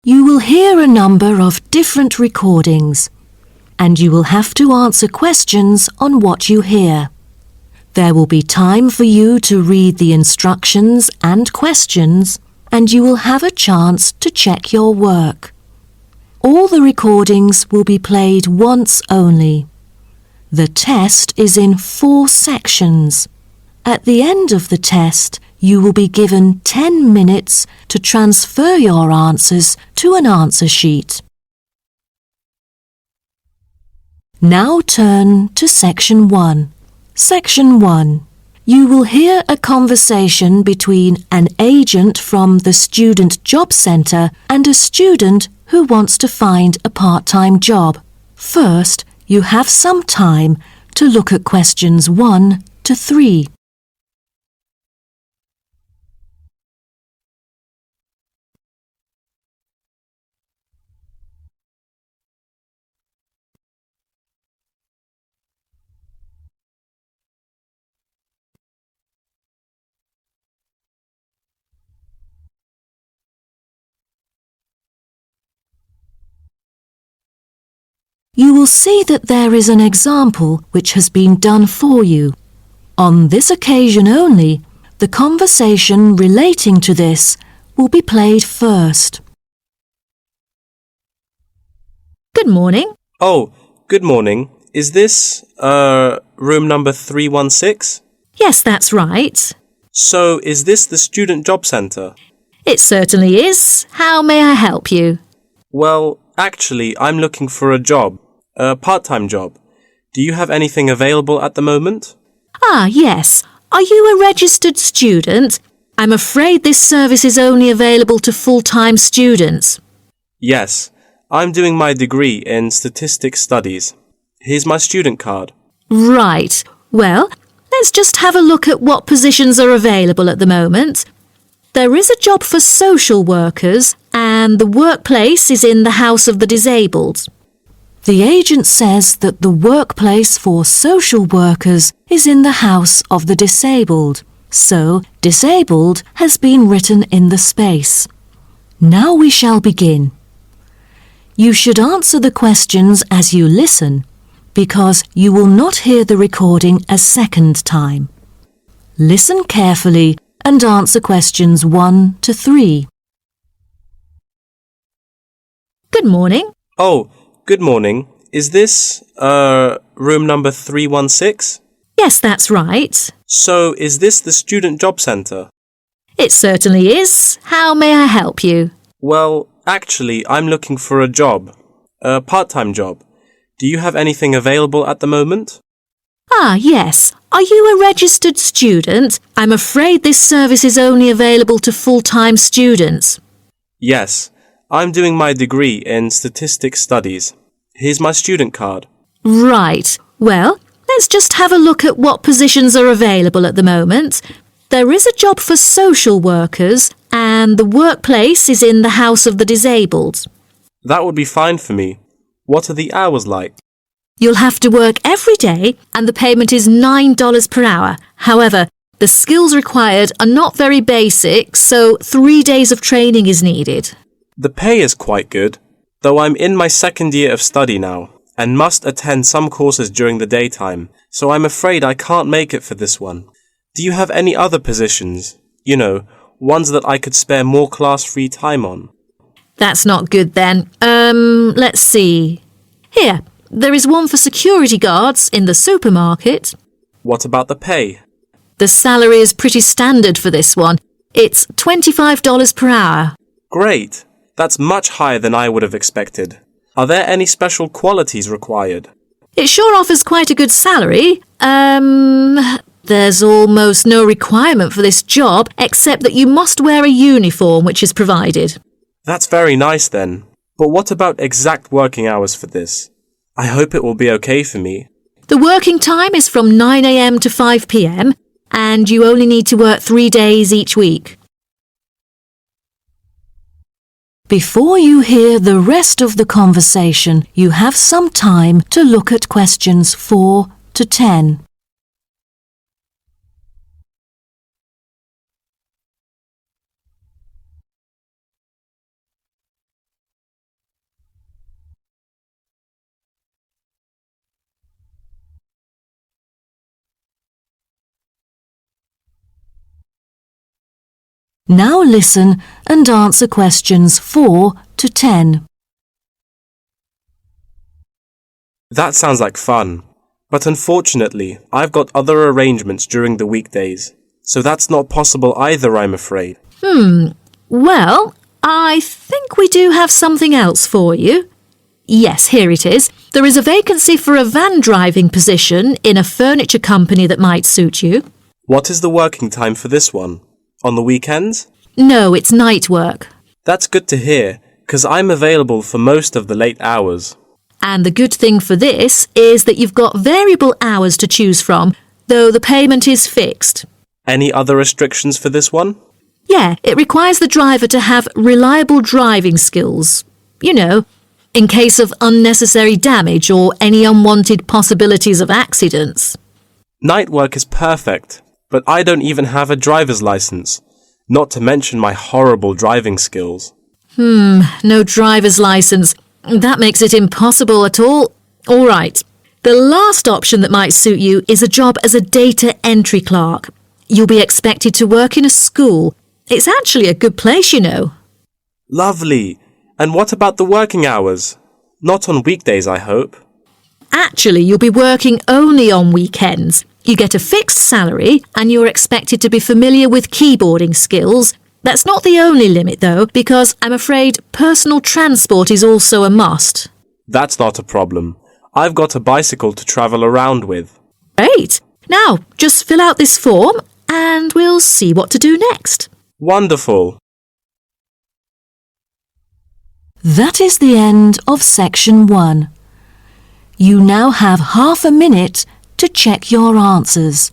You will hear a number of different recordings, and you will have to answer questions on what you hear. There will be time for you to read the instructions and questions, and you will have a chance to check your work. All the recordings will be played once only. The test is in 4 sections. At the end of the test, you will be given 10 minutes to transfer your answers to an answer sheet. Now turn to Section 1. Section 1. You will hear a conversation between an agent from the Student Job Centre and a student who wants to find a part-time job. First, you have some time to look at questions 1 to 3. You will see that there is an example which has been done for you. On this occasion only, the conversation relating to this will be played first. Good morning. Oh, good morning. Is this, room number 316? Yes, that's right. So, is this the Student Job Centre? It certainly is. How may I help you? Well, actually, I'm looking for a job, a part-time job. Do you have anything available at the moment? Ah, yes. Are you a registered student? I'm afraid this service is only available to full-time students. Yes, I'm doing my degree in statistics studies. Here's my student card. Right. Well, let's just have a look at what positions are available at the moment. There is a job for social workers, and the workplace is in the House of the Disabled. The agent says that the workplace for social workers is in the House of the Disabled, so disabled has been written in the space. Now we shall begin. You should answer the questions as you listen, because you will not hear the recording a second time. Listen carefully and answer questions 1 to 3. Good morning. Oh, good morning. Is this, room number 316? Yes, that's right. So, is this the Student Job Centre? It certainly is. How may I help you? Well, actually, I'm looking for a job, a part-time job. Do you have anything available at the moment? Ah, yes. Are you a registered student? I'm afraid this service is only available to full-time students. Yes, I'm doing my degree in statistics studies. Here's my student card. Right. Well, let's just have a look at what positions are available at the moment. There is a job for social workers, and the workplace is in the House of the Disabled. That would be fine for me. What are the hours like? You'll have to work every day, and the payment is $9 per hour. However, the skills required are not very basic, so 3 days of training is needed. The pay is quite good, though I'm in my second year of study now, and must attend some courses during the daytime, so I'm afraid I can't make it for this one. Do you have any other positions? You know, ones that I could spare more class-free time on? That's not good then. Let's see. Here, there is one for security guards in the supermarket. What about the pay? The salary is pretty standard for this one. It's $25 per hour. Great! That's much higher than I would have expected. Are there any special qualities required? It sure offers quite a good salary. There's almost no requirement for this job except that you must wear a uniform which is provided. That's very nice then. But what about exact working hours for this? I hope it will be okay for me. The working time is from 9 a.m. to 5 p.m. and you only need to work 3 days each week. Before you hear the rest of the conversation, you have some time to look at questions 4 to 10. Now listen and answer questions 4 to 10. That sounds like fun, but unfortunately, I've got other arrangements during the weekdays, so that's not possible either, I'm afraid. Well, I think we do have something else for you. Yes, here it is. There is a vacancy for a van driving position in a furniture company that might suit you. What is the working time for this one? On the weekends? No, it's night work. That's good to hear, 'cause I'm available for most of the late hours. And the good thing for this is that you've got variable hours to choose from, though the payment is fixed. Any other restrictions for this one? Yeah, it requires the driver to have reliable driving skills. You know, in case of unnecessary damage or any unwanted possibilities of accidents. Night work is perfect, but I don't even have a driver's license, not to mention my horrible driving skills. No driver's license. That makes it impossible at all. All right. The last option that might suit you is a job as a data entry clerk. You'll be expected to work in a school. It's actually a good place, you know. Lovely. And what about the working hours? Not on weekdays, I hope. Actually, you'll be working only on weekends. You get a fixed salary and you're expected to be familiar with keyboarding skills. That's not the only limit, though, because I'm afraid personal transport is also a must. That's not a problem. I've got a bicycle to travel around with. Great. Now, just fill out this form and we'll see what to do next. Wonderful. That is the end of section 1. You now have half a minute to check your answers.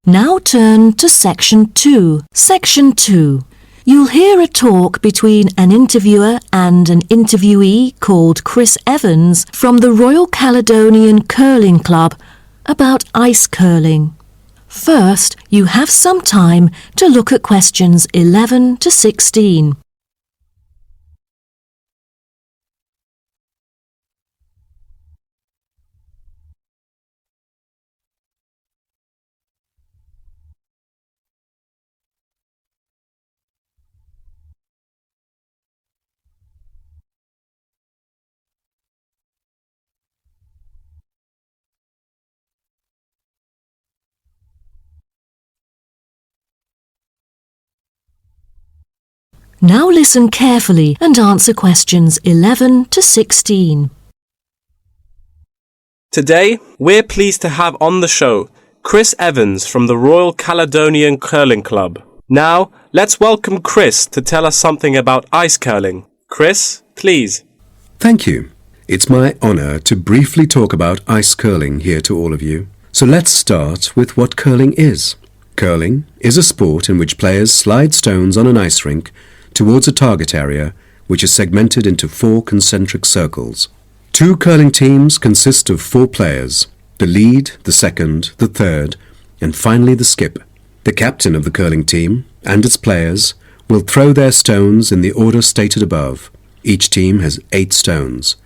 Now turn to Section 2. Section 2. You'll hear a talk between an interviewer and an interviewee called Chris Evans from the Royal Caledonian Curling Club about ice curling. First, you have some time to look at questions 11 to 16. Now listen carefully and answer questions 11 to 16. Today, we're pleased to have on the show Chris Evans from the Royal Caledonian Curling Club. Now, let's welcome Chris to tell us something about ice curling. Chris, please. Thank you. It's my honour to briefly talk about ice curling here to all of you. So let's start with what curling is. Curling is a sport in which players slide stones on an ice rink towards a target area which is segmented into 4 concentric circles. 2 curling teams consist of 4 players, the lead, the second, the third, and finally the skip. The captain of the curling team and its players will throw their stones in the order stated above. Each team has 8 stones.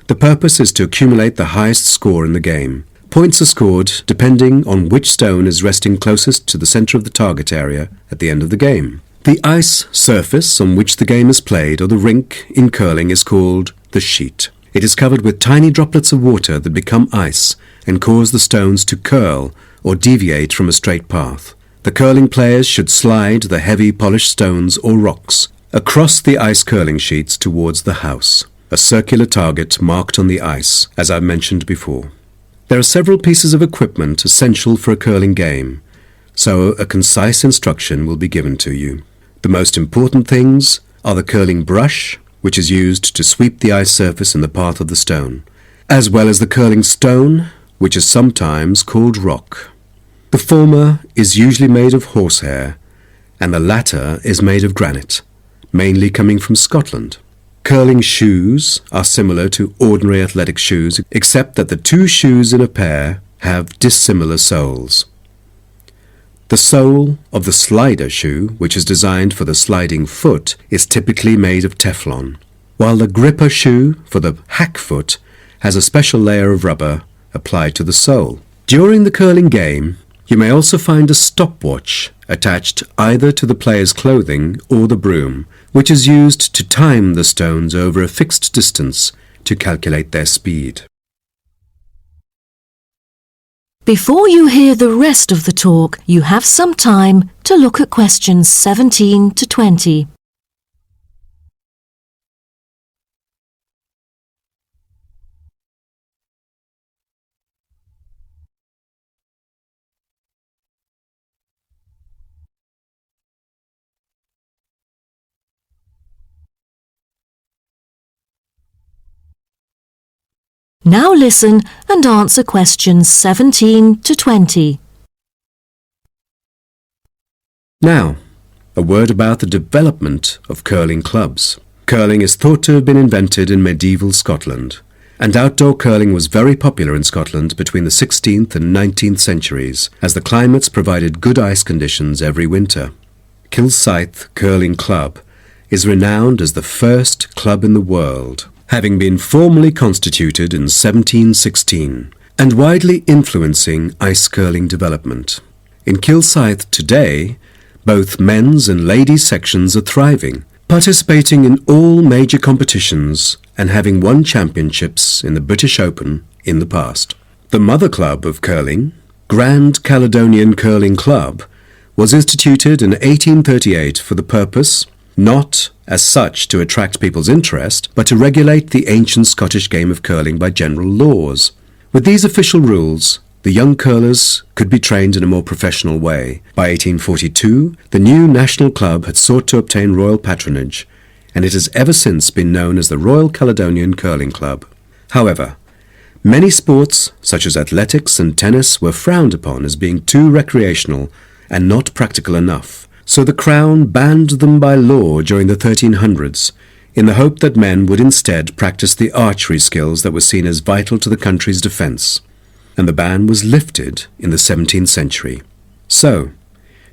The purpose is to accumulate the highest score in the game. Points are scored depending on which stone is resting closest to the centre of the target area at the end of the game. The ice surface on which the game is played, or the rink in curling, is called the sheet. It is covered with tiny droplets of water that become ice and cause the stones to curl or deviate from a straight path. The curling players should slide the heavy polished stones or rocks across the ice curling sheets towards the house, a circular target marked on the ice, as I've mentioned before. There are several pieces of equipment essential for a curling game, so a concise instruction will be given to you. The most important things are the curling brush, which is used to sweep the ice surface in the path of the stone, as well as the curling stone, which is sometimes called rock. The former is usually made of horsehair, and the latter is made of granite, mainly coming from Scotland. Curling shoes are similar to ordinary athletic shoes, except that the two shoes in a pair have dissimilar soles. The sole of the slider shoe, which is designed for the sliding foot, is typically made of Teflon, while the gripper shoe for the hack foot has a special layer of rubber applied to the sole. During the curling game, you may also find a stopwatch attached either to the player's clothing or the broom, which is used to time the stones over a fixed distance to calculate their speed. Before you hear the rest of the talk, you have some time to look at questions 17 to 20. Now listen and answer questions 17 to 20. Now, a word about the development of curling clubs. Curling is thought to have been invented in medieval Scotland, and outdoor curling was very popular in Scotland between the 16th and 19th centuries, as the climates provided good ice conditions every winter. Kilsyth Curling Club is renowned as the first club in the world, having been formally constituted in 1716 and widely influencing ice curling development. In Kilsyth today, both men's and ladies' sections are thriving, participating in all major competitions and having won championships in the British Open in the past. The mother club of curling, Grand Caledonian Curling Club, was instituted in 1838 for the purpose not as such to attract people's interest, but to regulate the ancient Scottish game of curling by general laws. With these official rules, the young curlers could be trained in a more professional way. By 1842, the new national club had sought to obtain royal patronage, and it has ever since been known as the Royal Caledonian Curling Club. However, many sports, such as athletics and tennis, were frowned upon as being too recreational and not practical enough. So the Crown banned them by law during the 1300s, in the hope that men would instead practice the archery skills that were seen as vital to the country's defence, and the ban was lifted in the 17th century. So,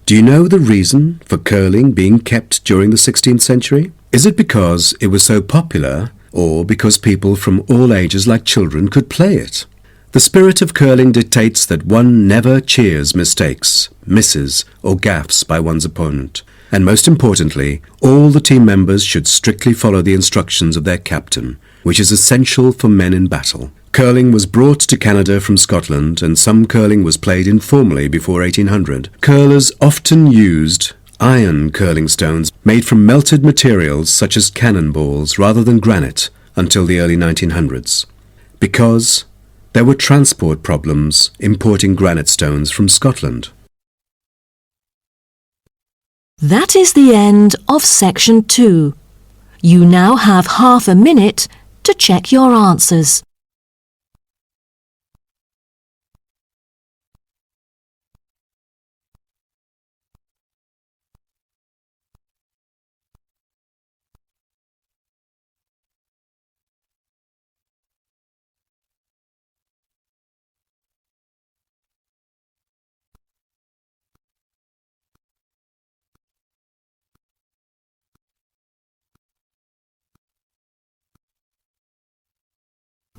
do you know the reason for curling being kept during the 16th century? Is it because it was so popular, or because people from all ages like children could play it? The spirit of curling dictates that one never cheers mistakes, misses, or gaffes by one's opponent. And most importantly, all the team members should strictly follow the instructions of their captain, which is essential for men in battle. Curling was brought to Canada from Scotland, and some curling was played informally before 1800. Curlers often used iron curling stones made from melted materials such as cannonballs rather than granite until the early 1900s, because there were transport problems importing granite stones from Scotland. That is the end of section 2. You now have half a minute to check your answers.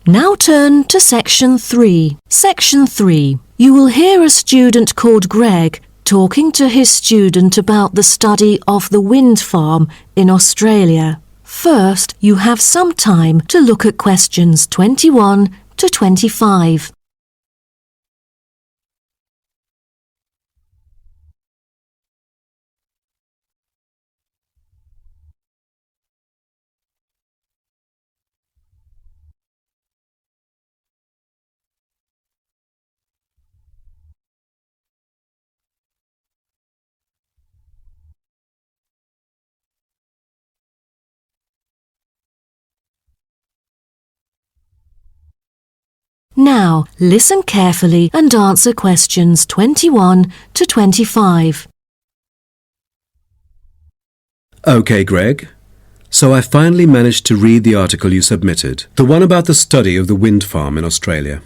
Now turn to section 3. Section 3. You will hear a student called Greg talking to his student about the study of the wind farm in Australia. First, you have some time to look at questions 21 to 25. Now, listen carefully and answer questions 21 to 25. Okay, Greg. So I finally managed to read the article you submitted, the one about the study of the wind farm in Australia.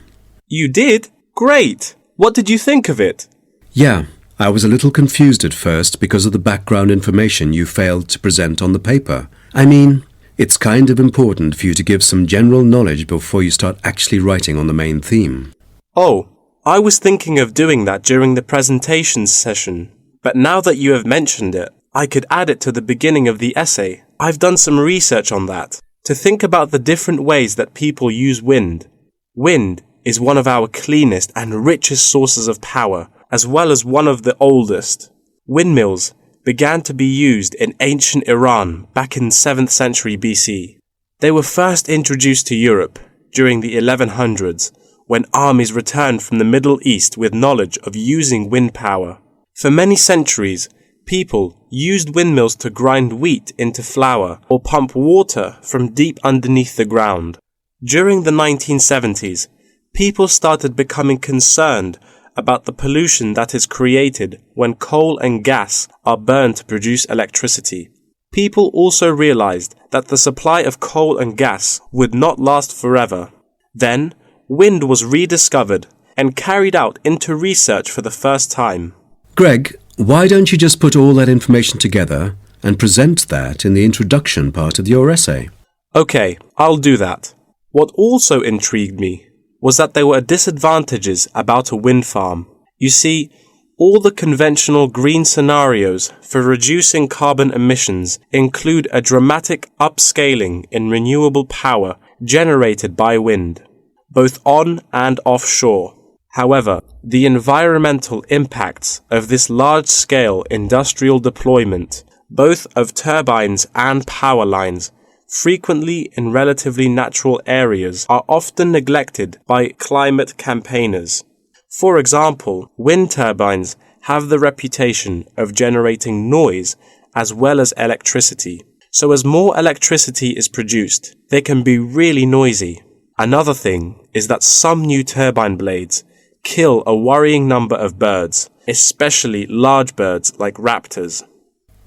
You did? Great! What did you think of it? Yeah, I was a little confused at first because of the background information you failed to present on the paper. I mean, it's kind of important for you to give some general knowledge before you start actually writing on the main theme. Oh, I was thinking of doing that during the presentation session. But now that you have mentioned it, I could add it to the beginning of the essay. I've done some research on that, to think about the different ways that people use wind. Wind is one of our cleanest and richest sources of power, as well as one of the oldest. Windmills began to be used in ancient Iran back in 7th century BC. They were first introduced to Europe during the 1100s, when armies returned from the Middle East with knowledge of using wind power. For many centuries, people used windmills to grind wheat into flour or pump water from deep underneath the ground. During the 1970s, people started becoming concerned about the pollution that is created when coal and gas are burned to produce electricity. People also realized that the supply of coal and gas would not last forever. Then, wind was rediscovered and carried out into research for the first time. Greg, why don't you just put all that information together and present that in the introduction part of your essay? Okay, I'll do that. What also intrigued me was that there were disadvantages about a wind farm. You see, all the conventional green scenarios for reducing carbon emissions include a dramatic upscaling in renewable power generated by wind, both on and offshore. However, the environmental impacts of this large-scale industrial deployment, both of turbines and power lines, frequently in relatively natural areas, are often neglected by climate campaigners. For example, wind turbines have the reputation of generating noise as well as electricity. So as more electricity is produced, they can be really noisy. Another thing is that some new turbine blades kill a worrying number of birds, especially large birds like raptors.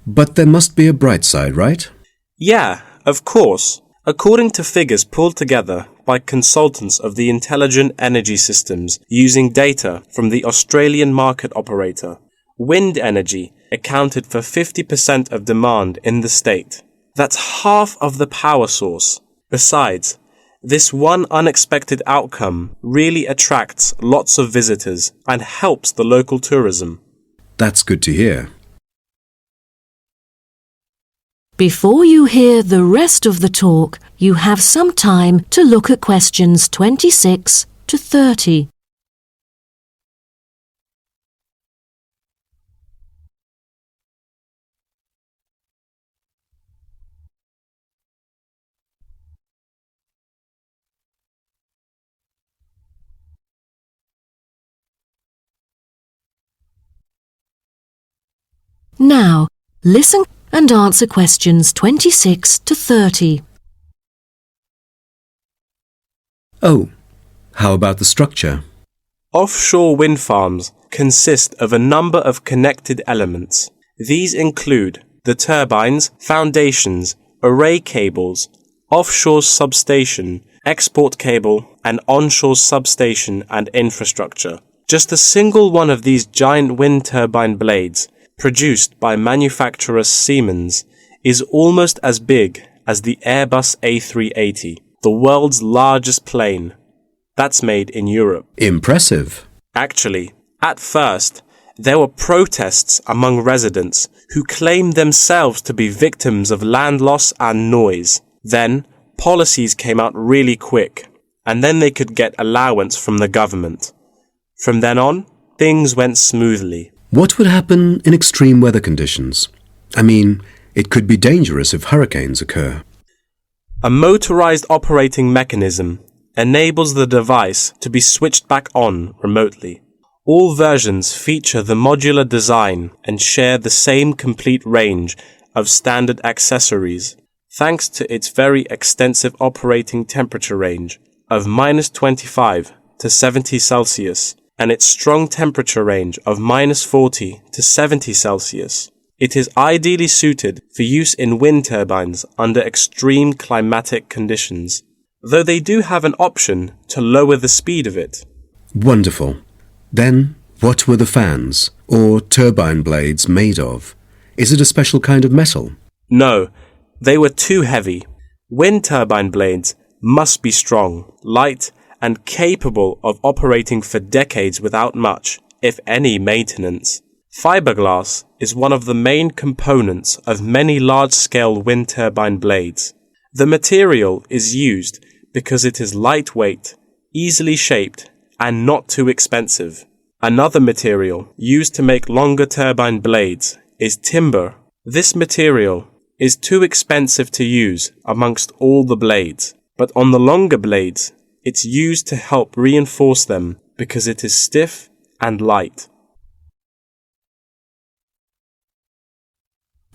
But there must be a bright side, right? Yeah, of course. According to figures pulled together by consultants of the Intelligent Energy Systems using data from the Australian market operator, wind energy accounted for 50% of demand in the state. That's half of the power source. Besides, this one unexpected outcome really attracts lots of visitors and helps the local tourism. That's good to hear. Before you hear the rest of the talk, you have some time to look at questions 26 to 30. Now, listen and answer questions 26 to 30. Oh, how about the structure? Offshore wind farms consist of a number of connected elements. These include the turbines, foundations, array cables, offshore substation, export cable, and onshore substation and infrastructure. Just a single one of these giant wind turbine blades, produced by manufacturer Siemens, is almost as big as the Airbus A380, the world's largest plane. That's made in Europe. Impressive. Actually, at first, there were protests among residents who claimed themselves to be victims of land loss and noise. Then, policies came out really quick, and then they could get allowance from the government. From then on, things went smoothly. What would happen in extreme weather conditions? I mean, it could be dangerous if hurricanes occur. A motorized operating mechanism enables the device to be switched back on remotely. All versions feature the modular design and share the same complete range of standard accessories, thanks to its very extensive operating temperature range of -25 to 70 Celsius and its strong temperature range of -40 to 70 Celsius. It is ideally suited for use in wind turbines under extreme climatic conditions, though they do have an option to lower the speed of it. Wonderful. Then, what were the fans, or turbine blades, made of? Is it a special kind of metal? No, they were too heavy. Wind turbine blades must be strong, light, and capable of operating for decades without much, if any, maintenance. Fiberglass is one of the main components of many large-scale wind turbine blades. The material is used because it is lightweight, easily shaped, and not too expensive. Another material used to make longer turbine blades is timber. This material is too expensive to use amongst all the blades, but on the longer blades, it's used to help reinforce them because it is stiff and light.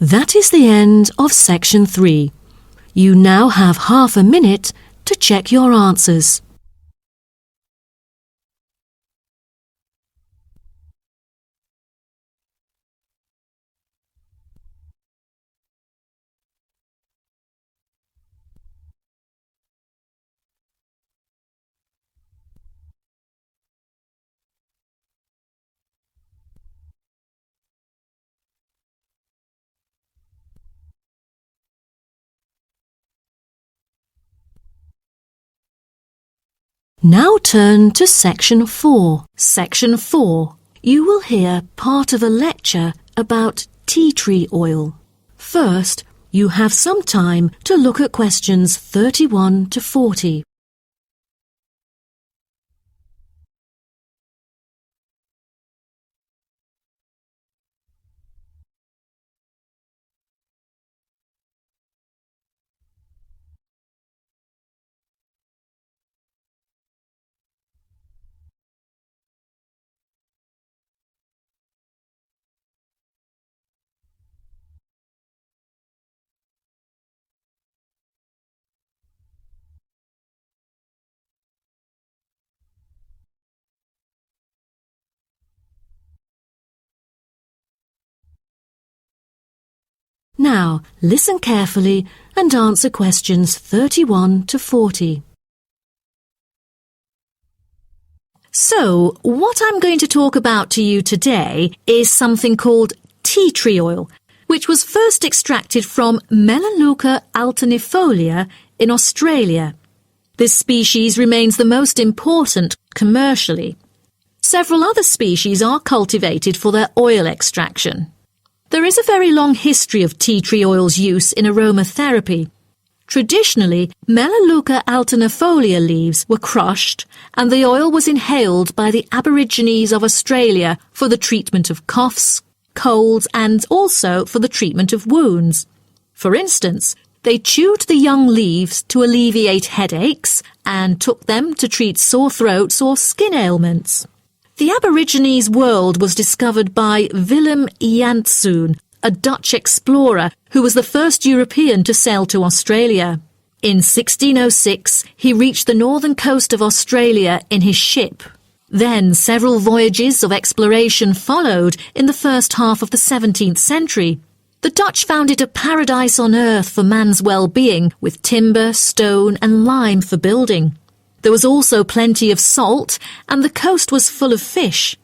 That is the end of section 3. You now have half a minute to check your answers. Now turn to section 4. Section 4. You will hear part of a lecture about tea tree oil. First, you have some time to look at questions 31 to 40. Now, listen carefully and answer questions 31 to 40. So, what I'm going to talk about to you today is something called tea tree oil, which was first extracted from Melaleuca alternifolia in Australia. This species remains the most important commercially. Several other species are cultivated for their oil extraction. There is a very long history of tea tree oil's use in aromatherapy. Traditionally, Melaleuca alternifolia leaves were crushed and the oil was inhaled by the Aborigines of Australia for the treatment of coughs, colds and also for the treatment of wounds. For instance, they chewed the young leaves to alleviate headaches and took them to treat sore throats or skin ailments. The Aborigines world was discovered by Willem Janszoon, a Dutch explorer who was the first European to sail to Australia. In 1606, he reached the northern coast of Australia in his ship. Then several voyages of exploration followed in the first half of the 17th century. The Dutch found it a paradise on earth for man's well-being, with timber, stone and lime for building. There was also plenty of salt, and the coast was full of fish.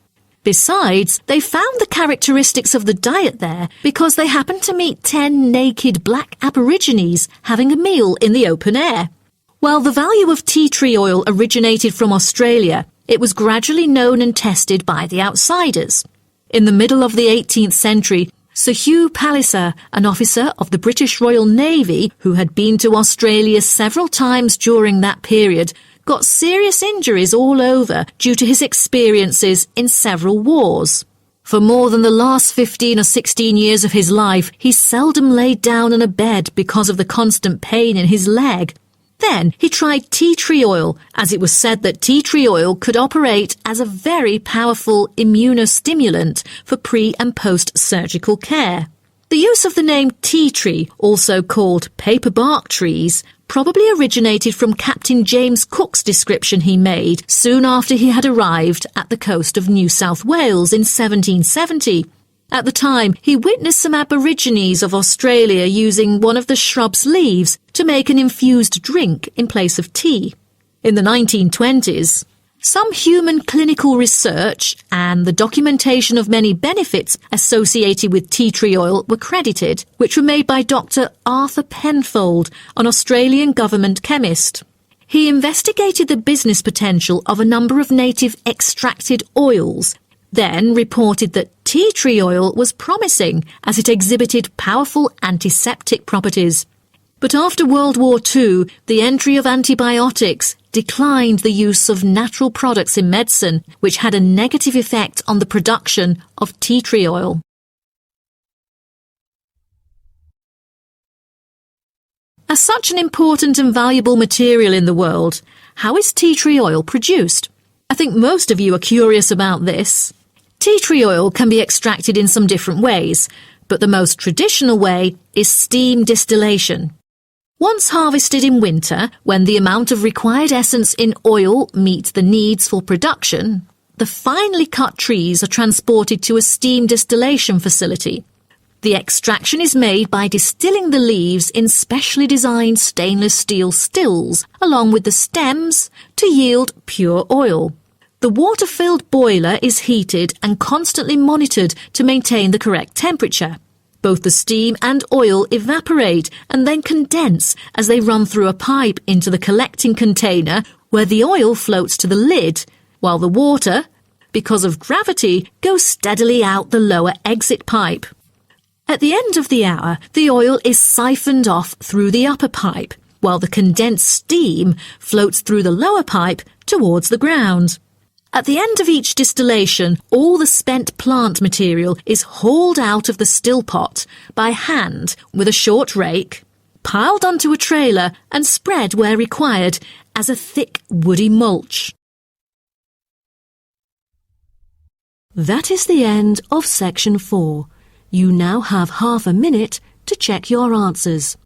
Besides, they found the characteristics of the diet there because they happened to meet 10 naked black Aborigines having a meal in the open air. While the value of tea tree oil originated from Australia, it was gradually known and tested by the outsiders. In the middle of the 18th century, Sir Hugh Palliser, an officer of the British Royal Navy who had been to Australia several times during that period, got serious injuries all over due to his experiences in several wars. For more than the last 15 or 16 years of his life, he seldom laid down on a bed because of the constant pain in his leg. Then he tried tea tree oil, as it was said that tea tree oil could operate as a very powerful immunostimulant for pre- and post-surgical care. The use of the name tea tree, also called paper bark trees, probably originated from Captain James Cook's description he made soon after he had arrived at the coast of New South Wales in 1770. At the time, he witnessed some Aborigines of Australia using one of the shrub's leaves to make an infused drink in place of tea. In the 1920s, some human clinical research and the documentation of many benefits associated with tea tree oil were credited, which were made by Dr. Arthur Penfold, an Australian government chemist. He investigated the business potential of a number of native extracted oils, then reported that tea tree oil was promising as it exhibited powerful antiseptic properties. But after World War II, the entry of antibiotics declined the use of natural products in medicine, which had a negative effect on the production of tea tree oil. As such an important and valuable material in the world, how is tea tree oil produced? I think most of you are curious about this. Tea tree oil can be extracted in some different ways, but the most traditional way is steam distillation. Once harvested in winter, when the amount of required essence in oil meets the needs for production, the finely cut trees are transported to a steam distillation facility. The extraction is made by distilling the leaves in specially designed stainless steel stills along with the stems to yield pure oil. The water-filled boiler is heated and constantly monitored to maintain the correct temperature. Both the steam and oil evaporate and then condense as they run through a pipe into the collecting container where the oil floats to the lid, while the water, because of gravity, goes steadily out the lower exit pipe. At the end of the hour, the oil is siphoned off through the upper pipe, while the condensed steam floats through the lower pipe towards the ground. At the end of each distillation, all the spent plant material is hauled out of the still pot by hand with a short rake, piled onto a trailer and spread where required as a thick woody mulch. That is the end of section 4. You now have half a minute to check your answers.